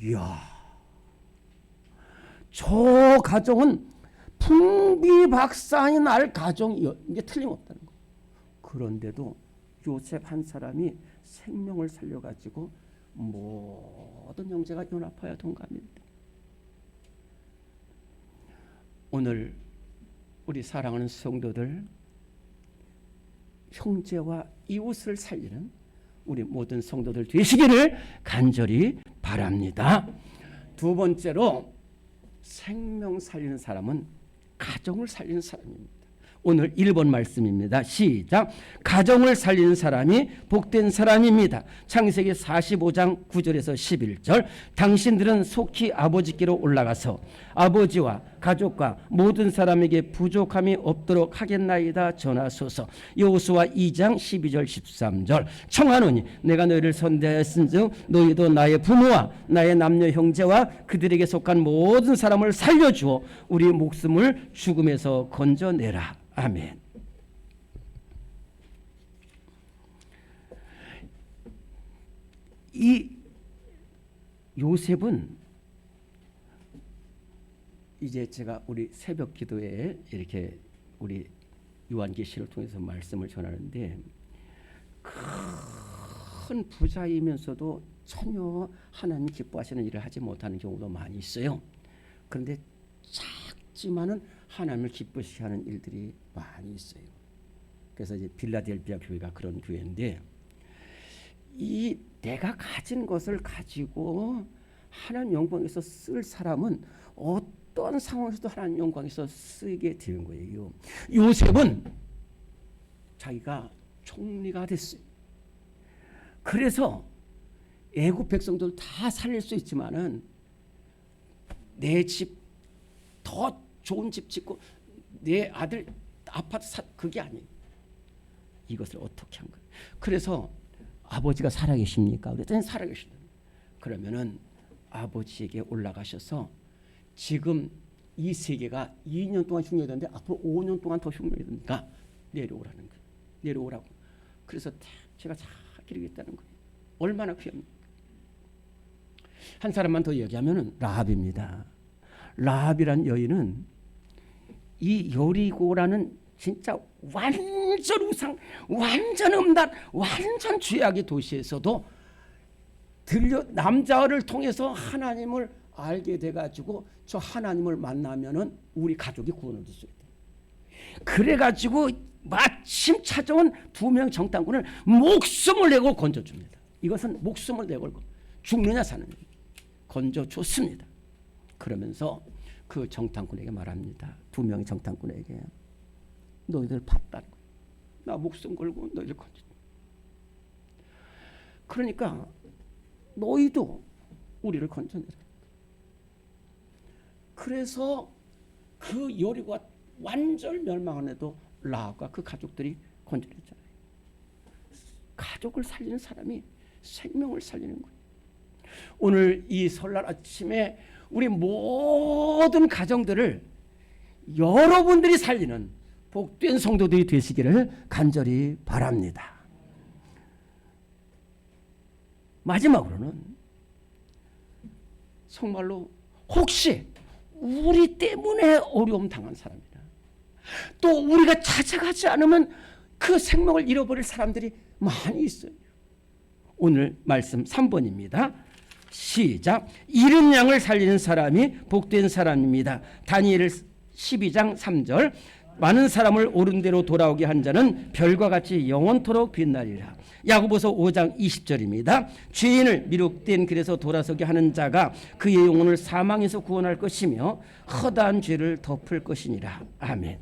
이야, 저 가정은 풍비박산이 날 가정이요. 이게 틀림없다는 거예요. 그런데도 요셉 한 사람이 생명을 살려가지고 모든 형제가 연합하여 동감입니다. 오늘 우리 사랑하는 성도들, 형제와 이웃을 살리는 우리 모든 성도들 되시기를 간절히 바랍니다. 두 번째로, 생명 살리는 사람은 가정을 살리는 사람입니다. 오늘 1번 말씀입니다. 시작. 가정을 살리는 사람이 복된 사람입니다. 창세기 45장 9절에서 11절. 당신들은 속히 아버지께로 올라가서 아버지와 가족과 모든 사람에게 부족함이 없도록 하겠나이다 전하소서. 여호수아 2장 12절 13절. 청하노니 내가 너희를 선대하였은즉 너희도 나의 부모와 나의 남녀 형제와 그들에게 속한 모든 사람을 살려주어 우리 목숨을 죽음에서 건져내라. 아멘. 이 요셉은 이제 제가 우리 새벽 기도에 이렇게 우리 요한계시를 통해서 말씀을 전하는데, 큰 부자이면서도 전혀 하나님 기뻐하시는 일을 하지 못하는 경우도 많이 있어요. 그런데 작지만은 하나님을 기쁘시게 하는 일들이 많이 있어요. 그래서 이제 빌라델피아 교회가 그런 교회인데, 이 내가 가진 것을 가지고 하나님 영광에서 쓸 사람은 어떤 상황에서도 하나님 영광에서 쓰게 되는 거예요. 요셉은 자기가 총리가 됐어요. 그래서 애굽 백성들 다 살릴 수 있지만은 내 집 더 좋은 집 짓고 내 아들 아파트 그게 아니에요. 이것을 어떻게 한 거예요? 그래서 아버지가 살아계십니까? 그랬더니 살아계시다. 그러면은 아버지에게 올라가셔서 지금 이 세계가 2년 동안 흉내되는데 앞으로 5년 동안 더 흉내되니까 내려오라는 거예요. 내려오라고. 그래서 제가 잘 기르겠다는 거예요. 얼마나 귀합니까? 한 사람만 더 얘기하면은 라합입니다. 라합이란 여인은 이 여리고라는 진짜 완전 우상, 완전 음란, 완전 죄악의 도시에서도 남자를 통해서 하나님을 알게 돼가지고 저 하나님을 만나면은 우리 가족이 구원을 얻을 수 있다. 그래가지고 마침 찾아온 2명 정탐꾼을 목숨을 내고 건져줍니다. 이것은 목숨을 내걸고 죽느냐 사느냐. 건져줬습니다. 그러면서 그 정탐꾼에게 말합니다. 두 명의 정탐꾼에게 너희들 봤다는 거야. 나 목숨 걸고 너희들 건져. 그러니까 너희도 우리를 건져내라. 그래서 그 여리고가 완전 멸망한 애도 라합과 그 가족들이 건져냈잖아요. 가족을 살리는 사람이 생명을 살리는 거예요. 오늘 이 설날 아침에 우리 모든 가정들을 여러분들이 살리는 복된 성도들이 되시기를 간절히 바랍니다. 마지막으로는 정말로 혹시 우리 때문에 어려움 당한 사람이다, 또 우리가 찾아가지 않으면 그 생명을 잃어버릴 사람들이 많이 있어요. 오늘 말씀 3번입니다. 시작. 잃은 양을 살리는 사람이 복된 사람입니다. 다니엘 12장 3절. 많은 사람을 옳은 대로 돌아오게 한 자는 별과 같이 영원토록 빛나리라. 야고보서 5장 20절입니다. 죄인을 미혹된 길에서 돌아서게 하는 자가 그의 영혼을 사망에서 구원할 것이며 허다한 죄를 덮을 것이니라. 아멘.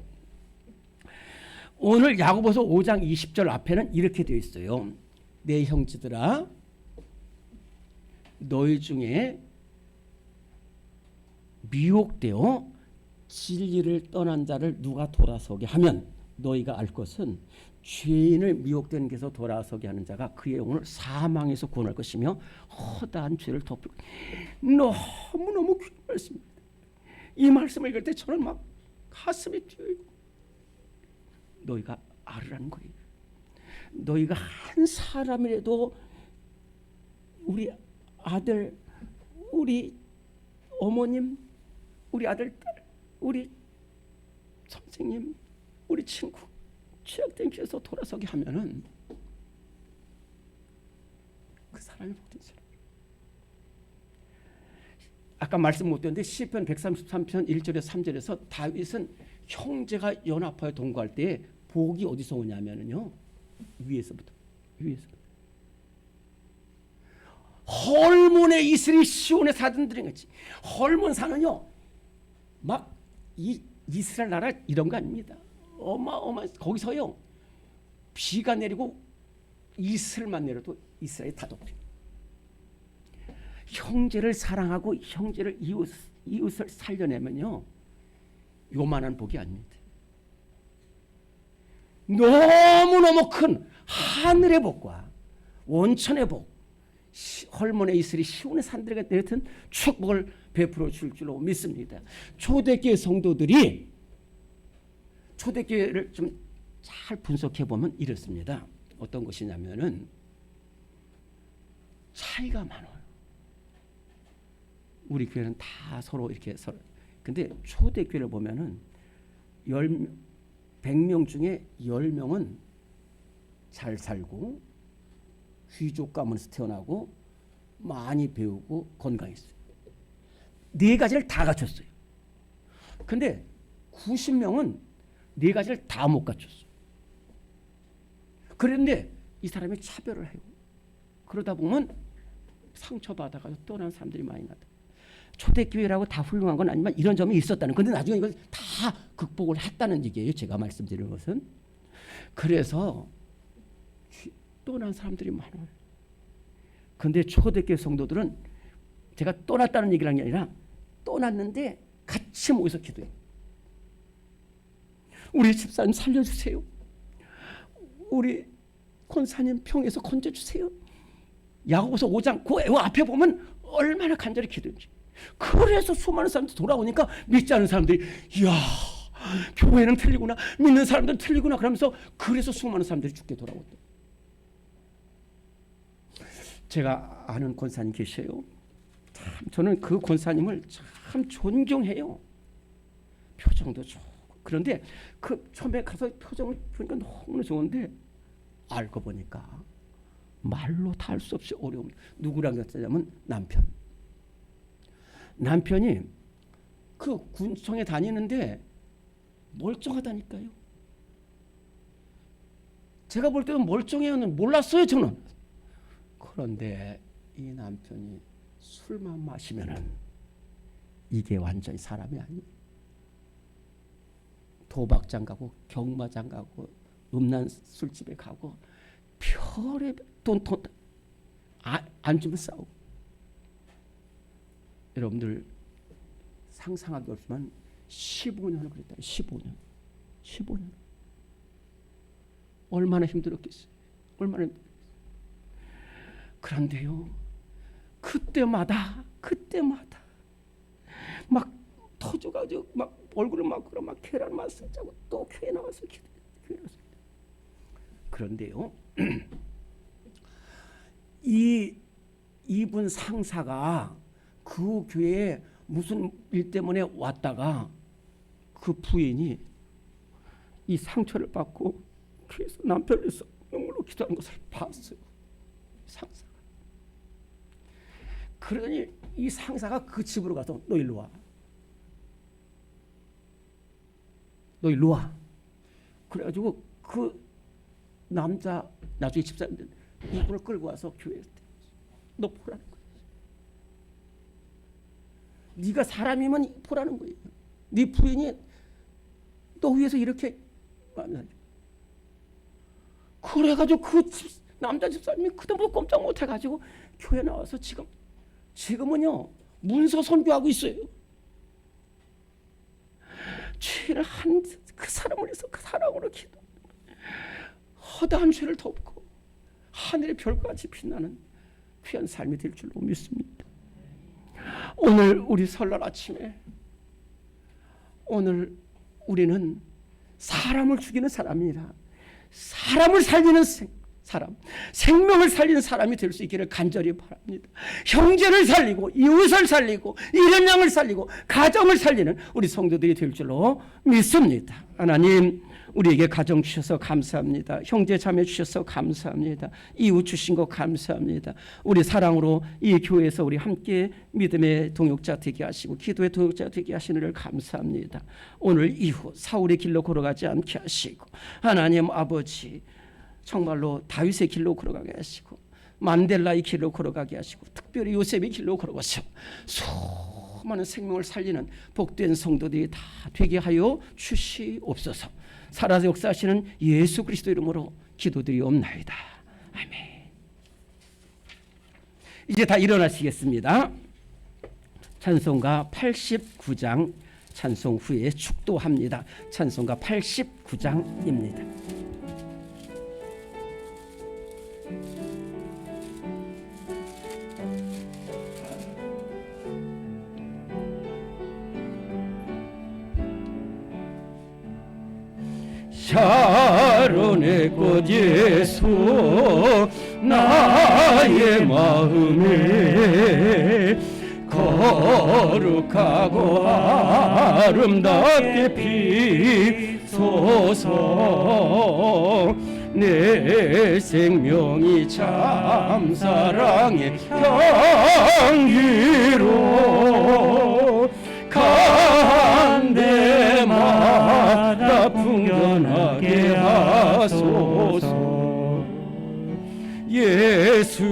오늘 야고보서 5장 20절 앞에는 이렇게 되어 있어요. 내 형제들아, 너희 중에 미혹되어 진리를 떠난 자를 누가 돌아서게 하면 너희가 알 것은 죄인을 미혹된 길에서 돌아서게 하는 자가 그의 영혼을 사망에서 구원할 것이며 허다한 죄를 덮을 것이다. 너무너무 귀한 말씀입니다. 이 말씀을 읽을 때 저는 막 가슴이 뛰어요. 너희가 알으라는 거예요. 너희가 한 사람이라도 우리 아들, 우리 어머님, 우리 아들, 딸, 우리 선생님, 우리 친구 죄악된 길에서 돌아서게 하면은 그 사람이 복된 사람. 아까 말씀 못 드렸는데 시편 133편 1절에서 3절에서 다윗은 형제가 연합하여 동거할 때 복이 어디서 오냐면요, 위에서부터. 헐몬의 이슬이 시온에 사든들인 거지. 헐몬산은요 막 이 이스라엘 나라 이런 거 아닙니다. 어마어마. 거기서요 비가 내리고 이슬만 내려도 이스라엘이 다 덮여. 형제를 사랑하고 형제를 이웃을 살려내면요 요만한 복이 아닙니다. 너무너무 큰 하늘의 복과 원천의 복, 헐몬의 이슬이 시온의 산들에게 내렸던 축복을 베풀어 줄 줄로 믿습니다. 초대교회 성도들이 초대교회를 좀 잘 분석해 보면 이렇습니다. 어떤 것이냐면은 차이가 많아요. 우리 교회는 다 서로 이렇게 서로. 근데 초대교회를 보면은 100명 중에 10명은 잘 살고 귀족 가문에서 태어나고 많이 배우고 건강했어요. 네 가지를 다 갖췄어요. 근데 90명은 네 가지를 다 못 갖췄어요. 그런데 이 사람이 차별을 해요. 그러다 보면 상처받아가지고 떠난 사람들이 많이 나다. 초대교회라고 다 훌륭한 건 아니지만 이런 점이 있었다는. 근데 나중에 이걸 다 극복을 했다는 얘기예요. 제가 말씀드리는 것은. 그래서 떠난 사람들이 많아요. 근데 초대교회 성도들은 제가 떠났다는 얘기를 한 게 아니라 떠났는데 같이 모여서 기도해요. 우리 집사님 살려주세요. 우리 권사님 평에서 건져주세요. 야고보서 5장 그 앞에 보면 얼마나 간절히 기도했지. 그래서 수많은 사람들이 돌아오니까 믿지 않은 사람들이 이야 교회는 틀리구나, 믿는 사람들은 틀리구나 그러면서 그래서 수많은 사람들이 죽게 돌아왔다. 제가 아는 권사님 계셔요. 참 저는 그 권사님을 참 존경해요. 표정도 좋고. 그런데 그 처음에 가서 표정을 보니까 너무나 좋은데 알고 보니까 말로 다 할 수 없이 어려움. 누구랑 같냐면 남편이 그 군청에 다니는데 멀쩡하다니까요. 제가 볼 때는 멀쩡해요는 몰랐어요 저는. 그런데 이 남편이 술만 마시면은 이게 완전히 사람이 아니에요. 도박장 가고 경마장 가고 음란 술집에 가고 별의 돈 안 주면 싸우고. 여러분들 상상하기 없지만 15년을 그랬다. 15년. 얼마나 힘들었겠어요. 얼마나 힘들었겠어요. 그런데요, 그때마다 막 터져가지고 막 얼굴을 막 그러 막 계란 맛을 짜고 또 교회 나와서 기도해. 그런데요, 이분 상사가 그 교회에 무슨 일 때문에 왔다가 그 부인이 이 상처를 받고 교회에서 남편을 위해서 눈물로 기도하는 것을 봤어요. 상사가. 그러더니 이 상사가 그 집으로 가서 너 일로 와. 너 일로 와. 그래가지고 그 남자 나중에 집사님들 이분을 끌고 와서 교회에 너 보라는 거예요. 네가 사람이면 보라는 거예요. 네 부인이 너 위해서 이렇게 만나죠. 그래가지고 그 남자 집사님이 그때부터 꼼짝 못해가지고 교회 나와서 지금은요 문서 선교하고 있어요. 죄를 한 그 사람을 위해서 그 사랑으로 기도, 허다한 죄를 덮고 하늘의 별같이 빛나는 귀한 삶이 될 줄로 믿습니다. 오늘 우리 설날 아침에 오늘 우리는 사람을 죽이는 사람이라 사람을 살리는 사람, 생명을 살리는 사람이 될 수 있기를 간절히 바랍니다. 형제를 살리고 이웃을 살리고 이런 양을 살리고 가정을 살리는 우리 성도들이 될 줄로 믿습니다. 하나님, 우리에게 가정 주셔서 감사합니다. 형제 자매 주셔서 감사합니다. 이웃 주신 거 감사합니다. 우리 사랑으로 이 교회에서 우리 함께 믿음의 동역자 되게 하시고 기도의 동역자 되게 하시는 을 감사합니다. 오늘 이후 사울의 길로 걸어가지 않게 하시고 하나님 아버지 정말로 다윗의 길로 걸어가게 하시고 만델라의 길로 걸어가게 하시고 특별히 요셉의 길로 걸어가서 수많은 생명을 살리는 복된 성도들이 다 되게 하여 주시옵소서. 살아서 역사하시는 예수 그리스도 이름으로 기도드리옵나이다. 아멘. 이제 다 일어나시겠습니다. 찬송가 89장 찬송 후에 축도합니다. 찬송가 89장입니다. 샤론의 꽃 예수 나의 마음에 거룩하고 아름답게 피소서. 내 생명이 참 사랑의 향기로 간 데마다 풍년하게 하소서. 예수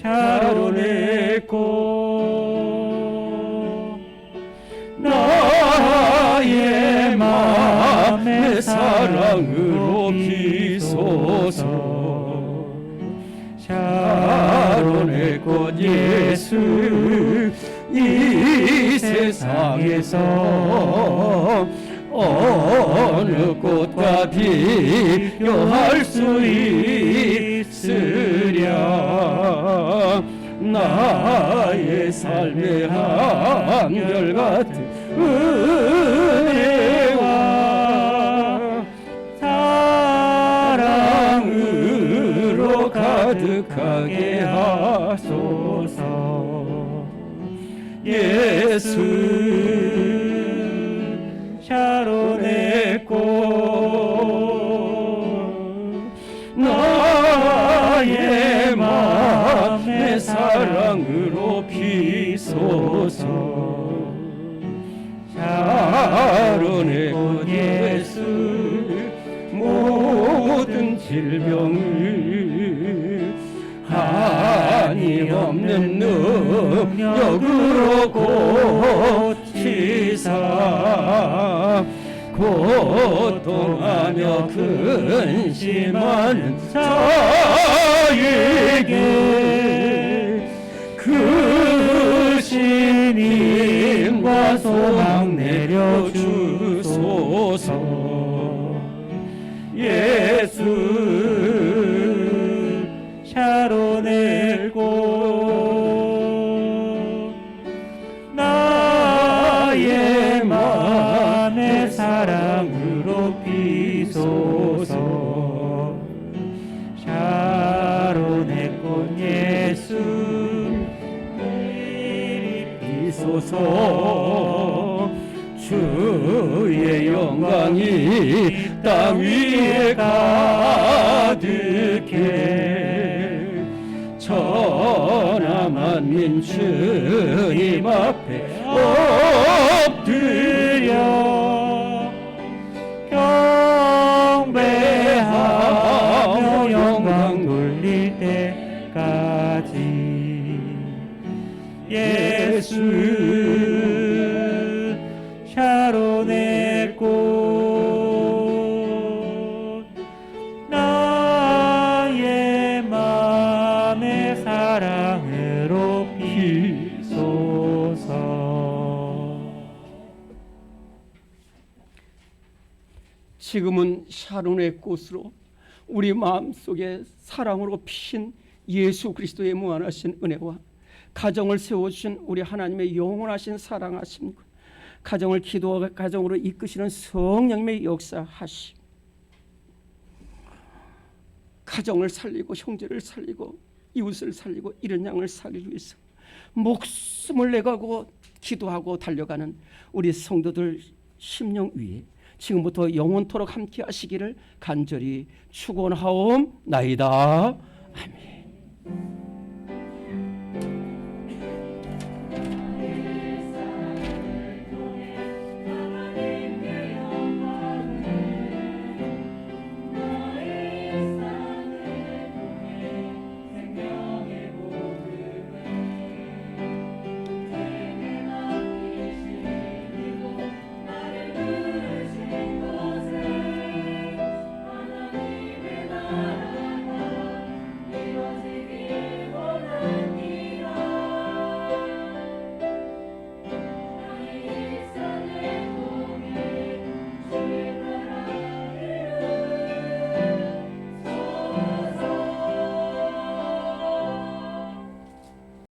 샤론의 꽃 나의 마음의 사랑으로 피소서. 샤론의 꽃 예수 이 세상에서 어느 꽃과 비교할 수 있으랴. 나의 삶의 한결같은 은혜와 사랑으로 가득하게 하소서. 예수 샤론의 꽃 나의 마음의 사랑으로 피소서. 샤론의 꽃 예수 모든 질병을 한이 없는 능력으로 고치사 고통하며 근심하는 자에게 그 신임과 소망 내려주소서. 예수 샤론의 꽃 나의 맘의 사랑으로 피소서. 샤론의 꽃 예수 이리 피소서. 주의 영광이 땅 위에 가득해 천하 만민 주님 앞에 엎드려 경배하며 영광 돌릴 때까지 예수 샤론의 꽃 나의 맘의 사랑으로 피소서. 지금은 샤론의 꽃으로 우리 마음속에 사랑으로 피신 예수 그리스도의 무한하신 은혜와 가정을 세워주신 우리 하나님의 영원하신 사랑하심과 가정을 기도와 가정으로 이끄시는 성령님의 역사하심, 가정을 살리고 형제를 살리고 이웃을 살리고 이런 양을 살리기 위해서 목숨을 내가고 기도하고 달려가는 우리 성도들 심령 위에 지금부터 영원토록 함께 하시기를 간절히 축원하옵나이다. 아멘.